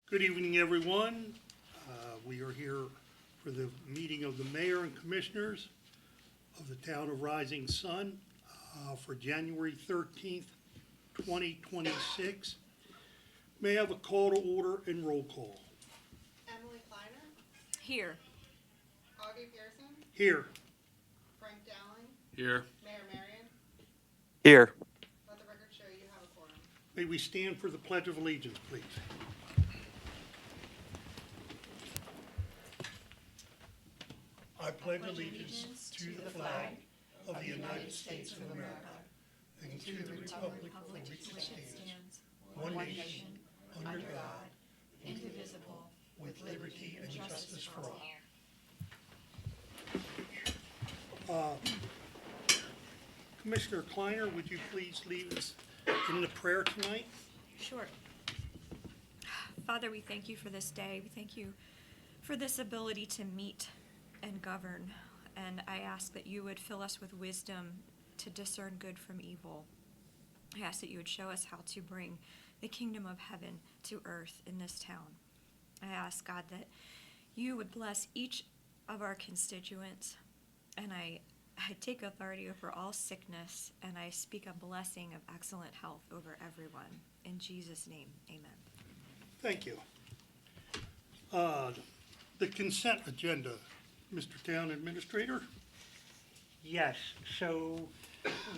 Good evening, everyone. We are here for the meeting of the mayor and commissioners of the town of Rising Sun for January 13th, 2026. May I have a call to order and roll call? Emily Kleiner, Here. Augie Pearson, Here. Frank Dowling, Here. Mayor Marion. Here. Let the record show you have a quorum. May we stand for the Pledge of Allegiance, please? I pledge allegiance to the flag of the United States of America and to the republic for which it stands, one nation, under God, indivisible, with liberty and justice for all. Commissioner Kleiner, would you please lead us in the prayer tonight? Sure. Father, we thank you for this day. We thank you for this ability to meet and govern. And I ask that you would fill us with wisdom to discern good from evil. I ask that you would show us how to bring the kingdom of heaven to earth in this town. I ask, God, that you would bless each of our constituents. And I take authority over all sickness, and I speak a blessing of excellent health over everyone. In Jesus' name, amen. Thank you. The consent agenda, Mr. Town Administrator? Yes, so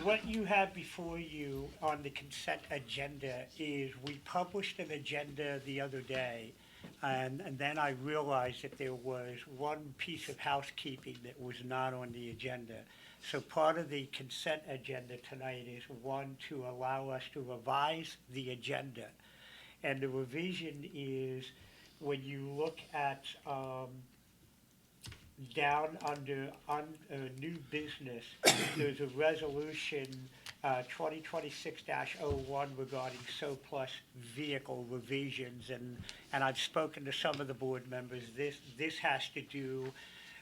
what you have before you on the consent agenda is we published an agenda the other day, and then I realized that there was one piece of housekeeping that was not on the agenda. So part of the consent agenda tonight is one, to allow us to revise the agenda. And the revision is when you look at down under new business, there's a resolution 2026-01 regarding surplus vehicle revisions, and I've spoken to some of the board members. This has to do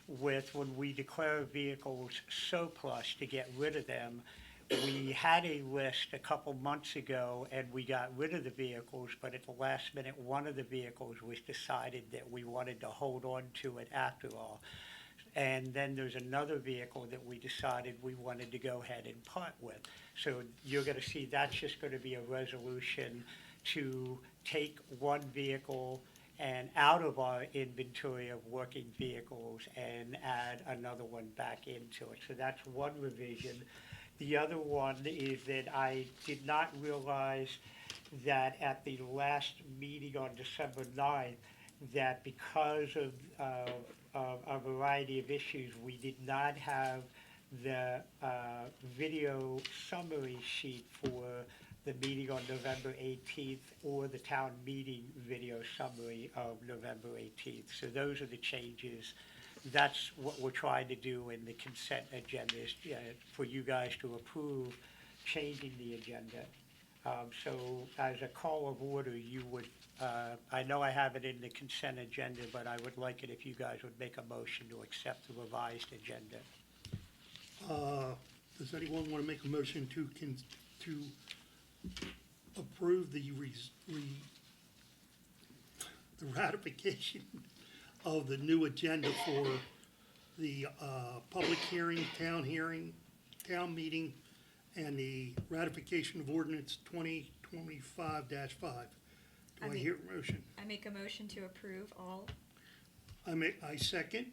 with when we declare vehicles surplus to get rid of them. We had a list a couple months ago and we got rid of the vehicles, but at the last minute, one of the vehicles was decided that we wanted to hold on to it after all. And then there's another vehicle that we decided we wanted to go ahead and part with. So you're gonna see that's just gonna be a resolution to take one vehicle and out of our inventory of working vehicles and add another one back into it. So that's one revision. The other one is that I did not realize that at the last meeting on December 9th, that because of a variety of issues, we did not have the video summary sheet for the meeting on November 18th or the town meeting video summary of November 18th. So those are the changes. That's what we're trying to do in the consent agenda, is for you guys to approve changing the agenda. So as a call of order, you would, I know I have it in the consent agenda, but I would like it if you guys would make a motion to accept the revised agenda. Does anyone want to make a motion to approve the ratification of the new agenda for the public hearing, town meeting, and the ratification of ordinance 2025-5? Do I hear a motion? I make a motion to approve all. I second.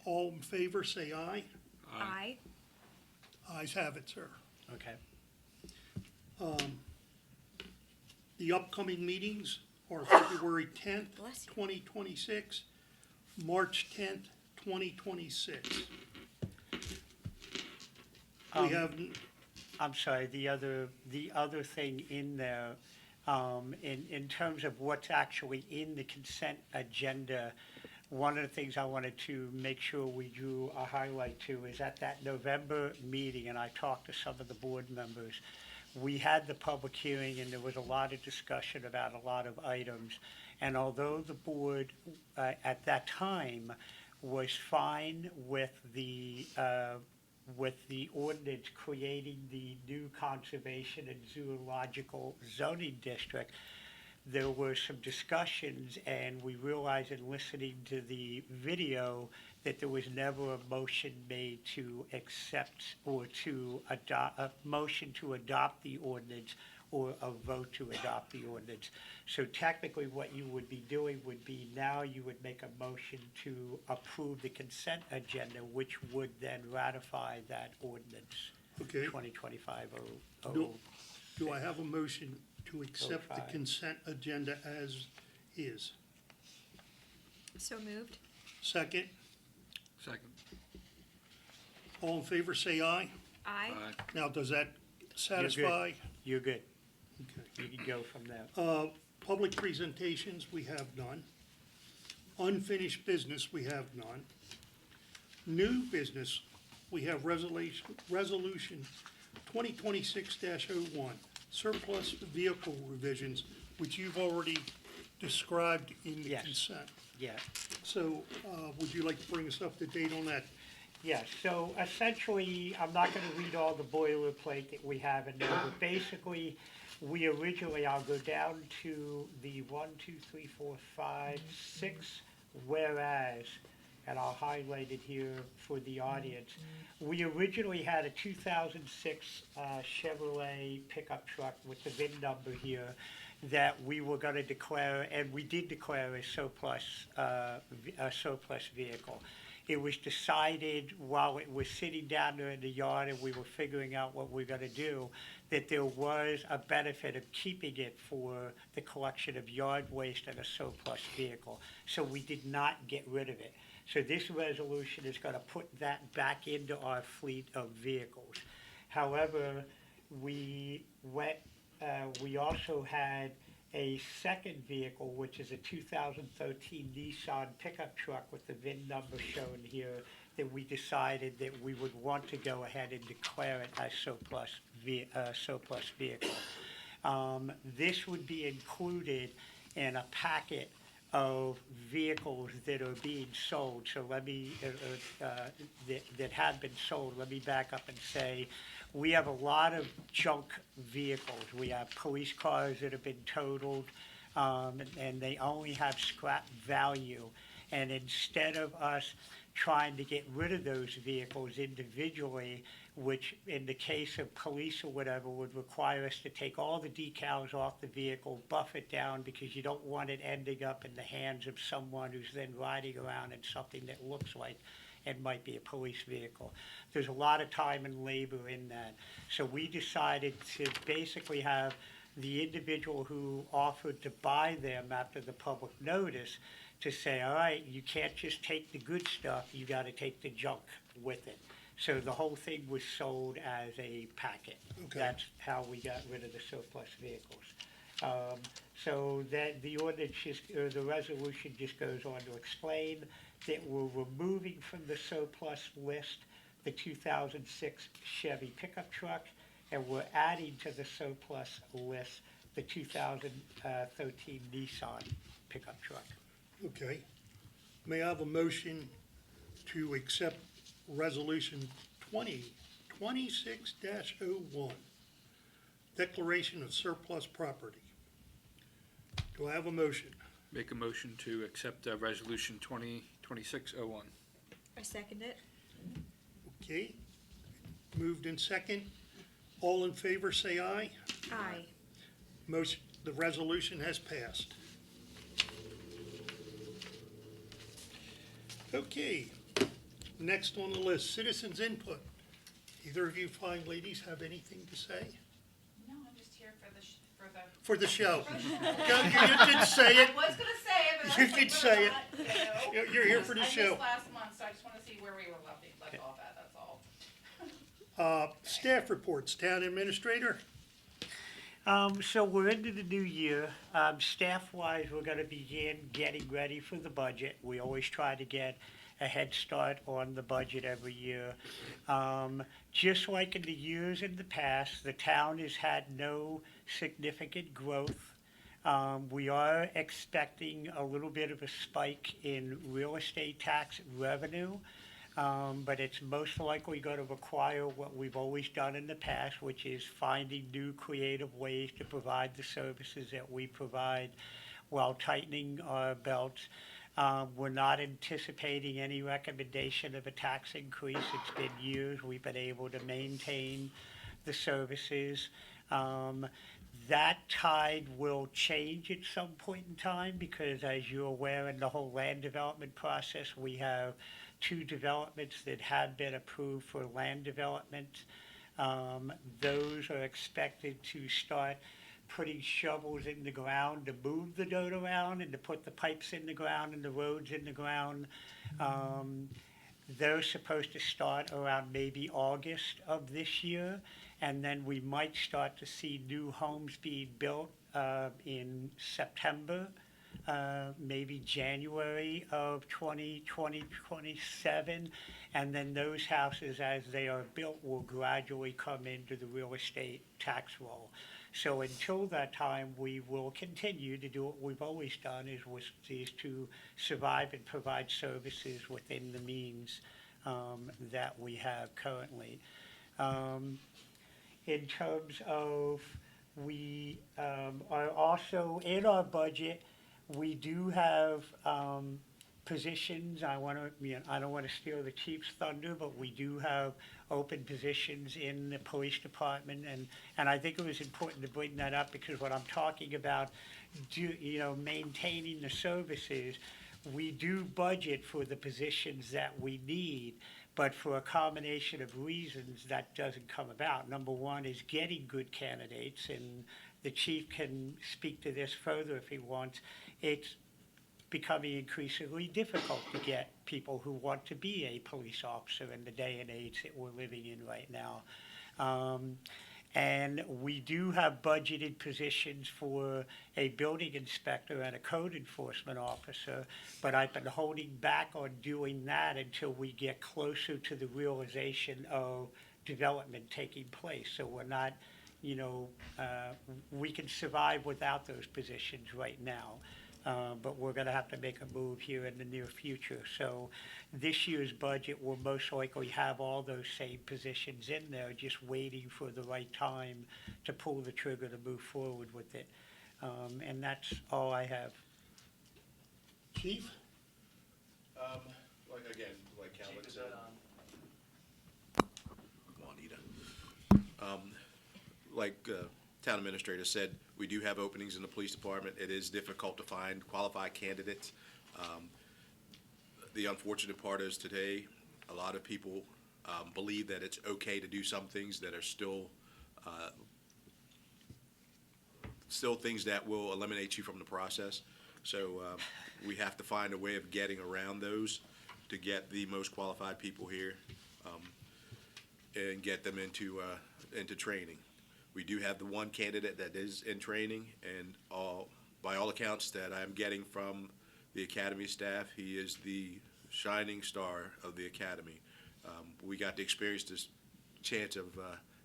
All in favor, say aye. Aye. Ayes have it, sir. Okay. The upcoming meetings are February 10th, Bless you. 2026, March 10th, 2026. We have, I'm sorry, the other thing in there, in terms of what's actually in the consent agenda, one of the things I wanted to make sure we drew a highlight to is at that November meeting, and I talked to some of the board members, we had the public hearing and there was a lot of discussion about a lot of items. And although the board at that time was fine with the ordinance creating the new conservation and zoological zoning district, there were some discussions, and we realized in listening to the video that there was never a motion made to accept or to adopt, a motion to adopt the ordinance or a vote to adopt the ordinance. So technically, what you would be doing would be now you would make a motion to approve the consent agenda, which would then ratify that ordinance. Okay. 2025-0. Do I have a motion to accept the 05. consent agenda as is? So moved? Second, Second. all in favor, say aye. Aye. Now, does that satisfy? You're good. Okay. You can go from there. Public presentations, we have none. Unfinished business, we have none. New business, we have resolution 2026-01, surplus vehicle revisions, which you've already described in the Yes. consent. Yeah. So, would you like to bring us up to date on that? Yeah, so essentially, I'm not gonna read all the boilerplate that we have in there, but basically, we originally, I'll go down to the 1, 2, 3, 4, 5, 6, whereas, and I'll highlight it here for the audience. We originally had a 2006 Chevrolet pickup truck with the VIN number here that we were gonna declare, and we did declare a surplus vehicle. It was decided while it was sitting down there in the yard and we were figuring out what we were gonna do, that there was a benefit of keeping it for the collection of yard waste and a surplus vehicle. So we did not get rid of it. So this resolution is gonna put that back into our fleet of vehicles. However, we also had a second vehicle, which is a 2013 Nissan pickup truck with the VIN number shown here, that we decided that we would want to go ahead and declare it as surplus vehicle. This would be included in a packet of vehicles that are being sold. So let me, that have been sold, let me back up and say, we have a lot of junk vehicles. We have police cars that have been totaled, and they only have scrap value. And instead of us trying to get rid of those vehicles individually, which in the case of police or whatever would require us to take all the decals off the vehicle, buff it down, because you don't want it ending up in the hands of someone who's then riding around in something that looks like it might be a police vehicle. There's a lot of time and labor in that. So we decided to basically have the individual who offered to buy them after the public notice to say, all right, you can't just take the good stuff, you gotta take the junk with it. So the whole thing was sold as a packet. Okay. That's how we got rid of the surplus vehicles. So that the ordinance just, or the resolution just goes on to explain that we're removing from the surplus list the 2006 Chevy pickup truck, and we're adding to the surplus list the 2013 Nissan pickup truck. Okay. May I have a motion to accept resolution 2026-01, declaration of surplus property? Do I have a motion? Make a motion to accept resolution 2026-01. I second it. Okay. Moved in second. All in favor, say aye. Aye. Motion, the resolution has passed. Okay, next on the list, citizens' input. Either of you fine ladies have anything to say? No, I'm just here for the For the show. You did say it. I was gonna say it, but I You was like, could say it. not, you know. You're here for the I show. missed last month, so I just wanna see where we were left off at, that's all. Staff reports, town administrator. So we're into the new year. Staff-wise, we're gonna begin getting ready for the budget. We always try to get a head start on the budget every year. Just like in the years in the past, the town has had no significant growth. We are expecting a little bit of a spike in real estate tax revenue. but it's most likely going to require what we've always done in the past, which is finding new creative ways to provide the services that we provide while tightening our belts. We're not anticipating any recommendation of a tax increase. It's been years we've been able to maintain the services. That tide will change at some point in time because, as you're aware, in the whole land development process, we have 2 developments that have been approved for land development. Those are expected to start putting shovels in the ground to move the dirt around and to put the pipes in the ground and the roads in the ground. They're supposed to start around maybe August of this year, and then we might start to see new homes being built in September, maybe January of 2027, and then those houses, as they are built, will gradually come into the real estate tax roll. So until that time, we will continue to do what we've always done, is to survive and provide services within the means that we have currently. In terms of, we are also, in our budget, we do have positions. I don't want to steal the chief's thunder, but we do have open positions in the police department, and I think it was important to bring that up because what I'm talking about, maintaining the services, we do budget for the positions that we need, but for a combination of reasons that doesn't come about. Number one is getting good candidates, and the chief can speak to this further if he wants. It's becoming increasingly difficult to get people who want to be a police officer in the day and age that we're living in right now. And we do have budgeted positions for a building inspector and a code enforcement officer, but I've been holding back on doing that until we get closer to the realization of development taking place. So we're not, we can survive without those positions right now. But we're going to have to make a move here in the near future. So this year's budget will most likely have all those same positions in there, just waiting for the right time to pull the trigger to move forward with it. And that's all I have. Chief? Like Calvin said. Juanita. Town administrator said, we do have openings in the police department. It is difficult to find qualified candidates. The unfortunate part is today, a lot of people believe that it's okay to do some things that are still things that will eliminate you from the process. So we have to find a way of getting around those to get the most qualified people here and get them into training. We do have the one candidate that is in training, and by all accounts that I'm getting from the academy staff, he is the shining star of the academy. We got to experience this chance of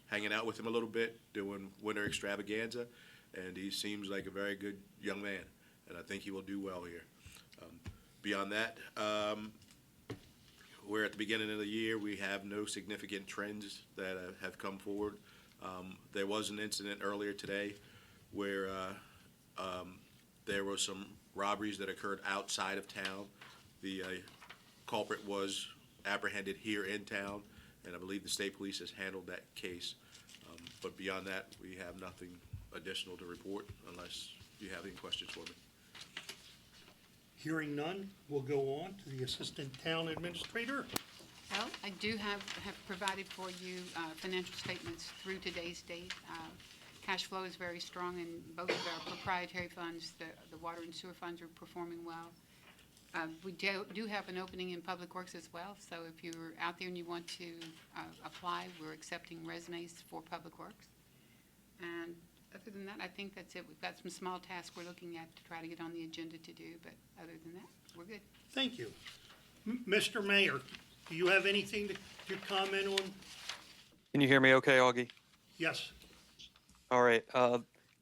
hanging out with him a little bit, doing winter extravaganza, and he seems like a very good young man, and I think he will do well here. Beyond that, we're at the beginning of the year. We have no significant trends that have come forward. There was an incident earlier today where there were some robberies that occurred outside of town. The culprit was apprehended here in town, and I believe the state police has handled that case. But beyond that, we have nothing additional to report unless you have any questions for me. Hearing none, we'll go on to the Assistant Town Administrator. Well, I do have provided for you financial statements through today's date. Cash flow is very strong in both of our proprietary funds. The water and sewer funds are performing well. We do have an opening in Public Works as well, so if you're out there and you want to apply, we're accepting resumes for Public Works. And other than that, I think that's it. We've got some small tasks we're looking at to try to get on the agenda to do, but other than that, we're good. Thank you. Mr. Mayor, do you have anything to comment on? Can you hear me okay, Augie? Yes. All right.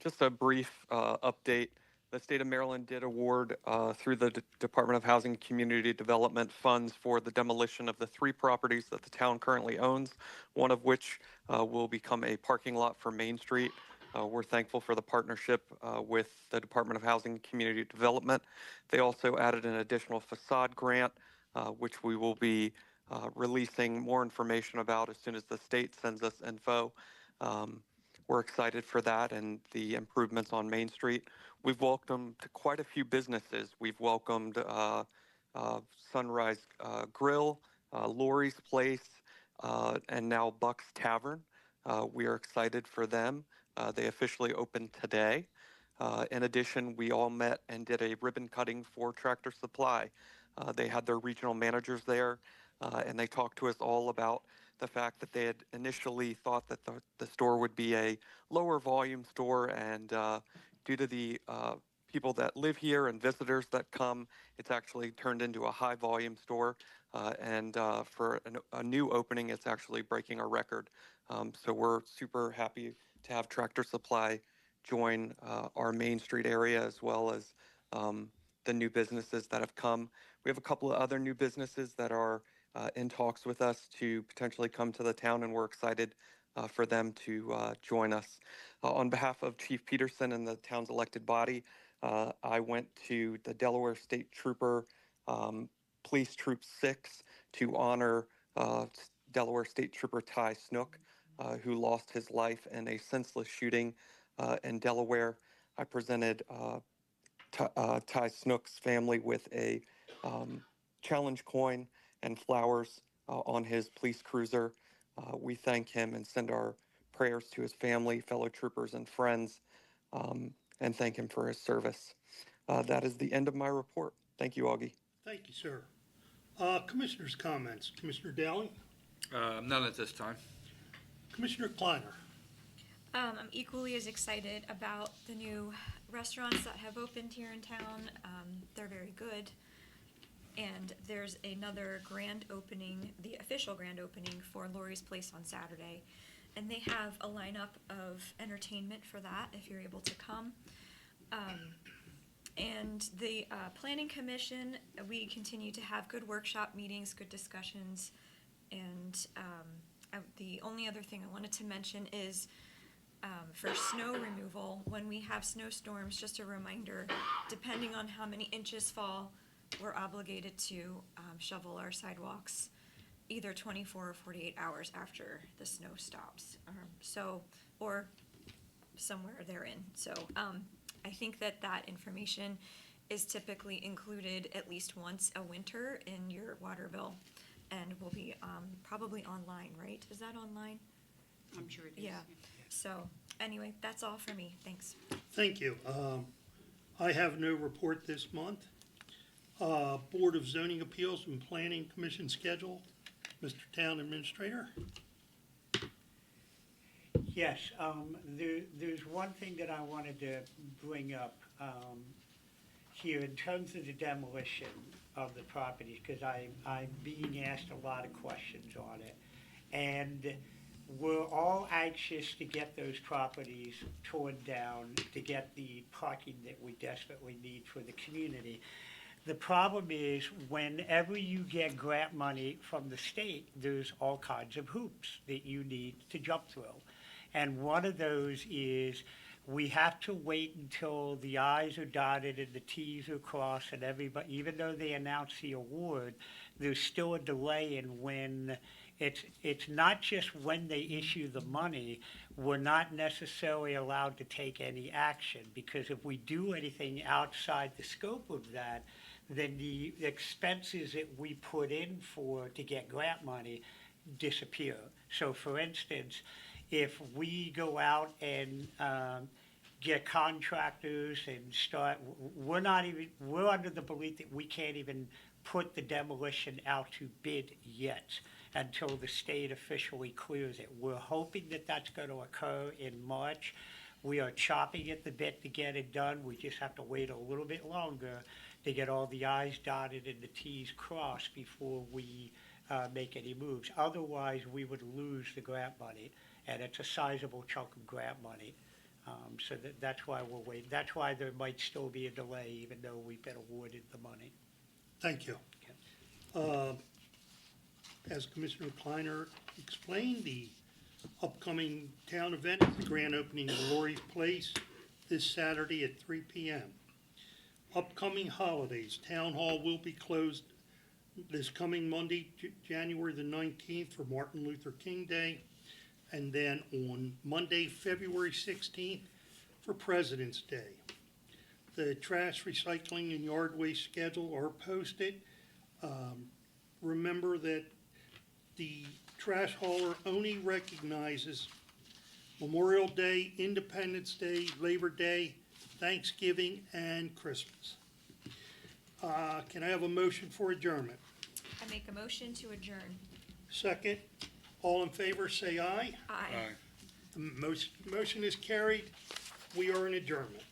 Just a brief update. The state of Maryland did award, through the Department of Housing and Community Development, funds for the demolition of the 3 properties that the town currently owns, one of which will become a parking lot for Main Street. We're thankful for the partnership with the Department of Housing and Community Development. They also added an additional facade grant, which we will be releasing more information about as soon as the state sends us info. We're excited for that and the improvements on Main Street. We've welcomed quite a few businesses. We've welcomed Sunrise Grill, Lori's Place, and now Buck's Tavern. We are excited for them. They officially opened today. In addition, we all met and did a ribbon cutting for Tractor Supply. They had their regional managers there, and they talked to us all about the fact that they had initially thought that the store would be a lower volume store, and due to the people that live here and visitors that come, it's actually turned into a high volume store. And for a new opening, it's actually breaking a record. So we're super happy to have Tractor Supply join our Main Street area, as well as the new businesses that have come. We have a couple of other new businesses that are in talks with us to potentially come to the town, and we're excited for them to join us. On behalf of Chief Peterson and the town's elected body, I went to the Delaware State Trooper Police Troop 6 to honor Delaware State Trooper Ty Snook, who lost his life in a senseless shooting in Delaware. I presented Ty Snook's family with a challenge coin and flowers on his police cruiser. We thank him and send our prayers to his family, fellow troopers, and friends, and thank him for his service. That is the end of my report. Thank you, Augie. Thank you, sir. Commissioners' comments. Commissioner Dowling? None at this time. Commissioner Kleiner? I'm equally as excited about the new restaurants that have opened here in town. They're very good. And there's another grand opening, the official grand opening for Lori's Place on Saturday. And they have a lineup of entertainment for that if you're able to come. And the Planning Commission, we continue to have good workshop meetings, good discussions. And the only other thing I wanted to mention is for snow removal, when we have snowstorms, just a reminder, depending on how many inches fall, we're obligated to shovel our sidewalks either 24 or 48 hours after the snow stops. Or somewhere therein. So I think that information is typically included at least once a winter in your water bill, and will be probably online, right? Is that online? I'm sure it is. Yeah. So anyway, that's all for me. Thanks. Thank you. I have no report this month. Board of Zoning Appeals and Planning Commission schedule. Mr. Town Administrator? Yes, there's one thing that I wanted to bring up here in terms of the demolition of the properties, because I'm being asked a lot of questions on it. And we're all anxious to get those properties torn down, to get the parking that we desperately need for the community. The problem is, whenever you get grant money from the state, there's all kinds of hoops that you need to jump through. And one of those is we have to wait until the I's are dotted and the T's are crossed, and everybody, even though they announce the award, there's still a delay in when it's not just when they issue the money. We're not necessarily allowed to take any action, because if we do anything outside the scope of that, then the expenses that we put in to get grant money disappear. So for instance, if we go out and get contractors and we're under the belief that we can't even put the demolition out to bid yet until the state officially clears it. We're hoping that that's going to occur in March. We are chopping at the bit to get it done. We just have to wait a little bit longer to get all the I's dotted and the T's crossed before we make any moves. Otherwise, we would lose the grant money, and it's a sizable chunk of grant money. So that's why we're waiting. That's why there might still be a delay, even though we've been awarded the money. Thank you. As Commissioner Kleiner explained, the upcoming town event is the grand opening of Lori's Place this Saturday at 3 p.m. Upcoming holidays, Town Hall will be closed this coming Monday, January the 19th for Martin Luther King Day, and then on Monday, February 16th for President's Day. The trash, recycling, and yard waste schedule are posted. Remember that the trash hauler only recognizes Memorial Day, Independence Day, Labor Day, Thanksgiving, and Christmas. Can I have a motion for adjournment? I make a motion to adjourn. Second, all in favor, say aye. Aye. The motion is carried. We are in adjournment.